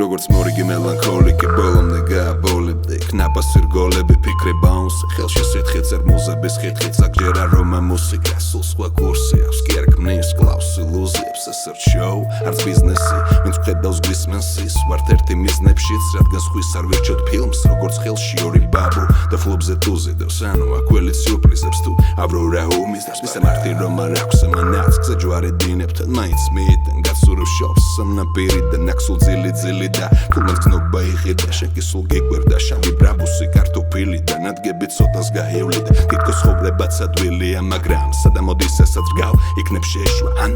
როგორც მორიგი მელანქოლიკი ბოლომდე გააბოლებდი ქნაპასვირ გოლები ფიქრი ბაუნსი ხელში სითხე წერმუზების ხითხით საგჯერა რომა მუსიკა სულ სხვა კურსი აქვს კი არ ქმნის კლავს ილუზიებს ესერ შოუ არც ბიზნესი ვინც ვხედავს გვისმენსის ვართ ერთი მიზნებშიც რადგან სხვის არ ვირჩევთ ფილმს როგორც ხელში ორი ბაბუ და ფლობზე თუზიდებს ანუ აკველი სიურპრიზებს თუ ავრორა უმისდას მისამართი რომ არ აქვს ამანაც გზა ჯვარი დინებთან მაინც მიიტან გასურვ შობს სამნაპირიდან ნაქსულ ძილი და თუმაც გზნობა იღიდა შენ კი სულ გიგვერდა შავი ბრაბუსი კარტოფილი და ნადგები ცოტას გაივლიდა თითქოს ხოვრებაც ადვილია მაგრამ სადა მოდის ესაც რგავ იქნებ შეშვა ან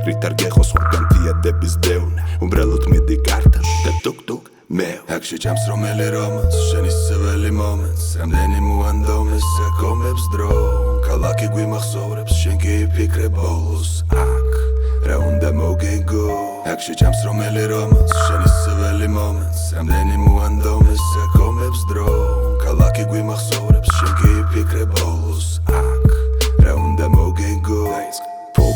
რით არ გეხოს ხوارგან დიადების დევნა უმბრალოდ მიდი კარტან და ტუკ მე აქ შეჭამს რომელი რომანს შენი სეველი მომენტს რამდენი მოანდომეს საკომებს დრო ქალაქი გვიმახსოვრებს შენ კი ფიქრე ბოლოს აქ რა უნდა მოგეგო აქ შეჭამს რომელი რომანს შენი სეველი მომენტს რამდენი მოანდომეს საკომებს დრო ქალაქი გვიმახსოვრებს შენ კი ფიქრე ბოლოს აქ რა უნდა მოგეგო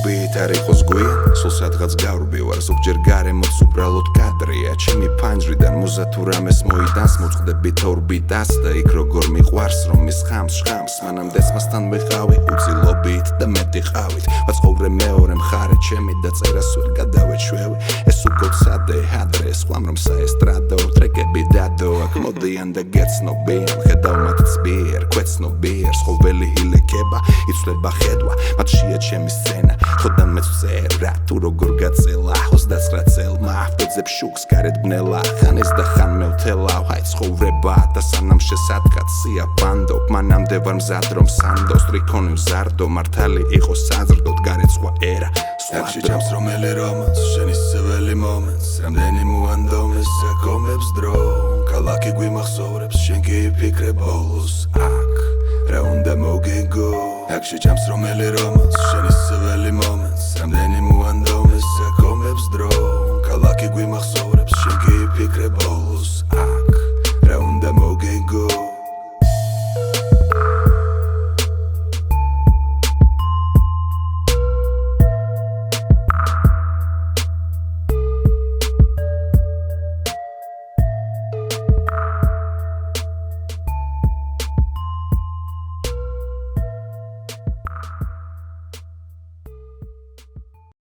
ფობიით არ იყოს გვიან სულ სადღაც გავრბი ვარ ზოგჯერ გარემოც უბრალოდ კადრია ჩემი ფანჯრიდან მუზა თუ რამეს მოიტანს მოწყდებით ორბიტას და იქ როგორ მიყვარს რომ მის ხამს შხამს მანამდეც მასთან ვიყავი უცილობით და მეტი ყავით ვაცხოვრე მეორე მხარე ჩემი და წერას ვერ გადავეჩვევი ეს უკოცადე ადრე სხვამ რომ საესტრადო ტრეკები დადო აქ მოდიან და გეცნობიან ხედავ მათ წბიერ ქვეცნობიერს ყოველი ილეკება იცვლება ხედვა მათშია ჩემი სცენა ხოდა მეც ვწერა თუ როგორ გაწელა 29 წელმა ავტოძებ შუქს გარეთ ბნელა ხანეს და ხან მევთელავ აი ცხოვრება და სანამ შესადგათ სიაფანდობ მანამდე ვარ მზად რომ სანდო სტრიქონი ვზარდო მართალი იყო საზრდოდ გარეთ სხვა ერა აქ შეჭამს რომელი რომანს შენი სეველი მომენტს რამდენი მოანდომეს საკომებს დრო ქალაქი გვიმახსოვრებს შენ კი ფიქრე ბოლოს აქ რა უნდა მოგეგო აქ შეჭამს რომელი რომანს შენი სეველი მომენტს რამდენი მოანდომეს საკომებს დრო ქალაქი გვიმახსოვრებს შენ კი ფიქრე ბოლოს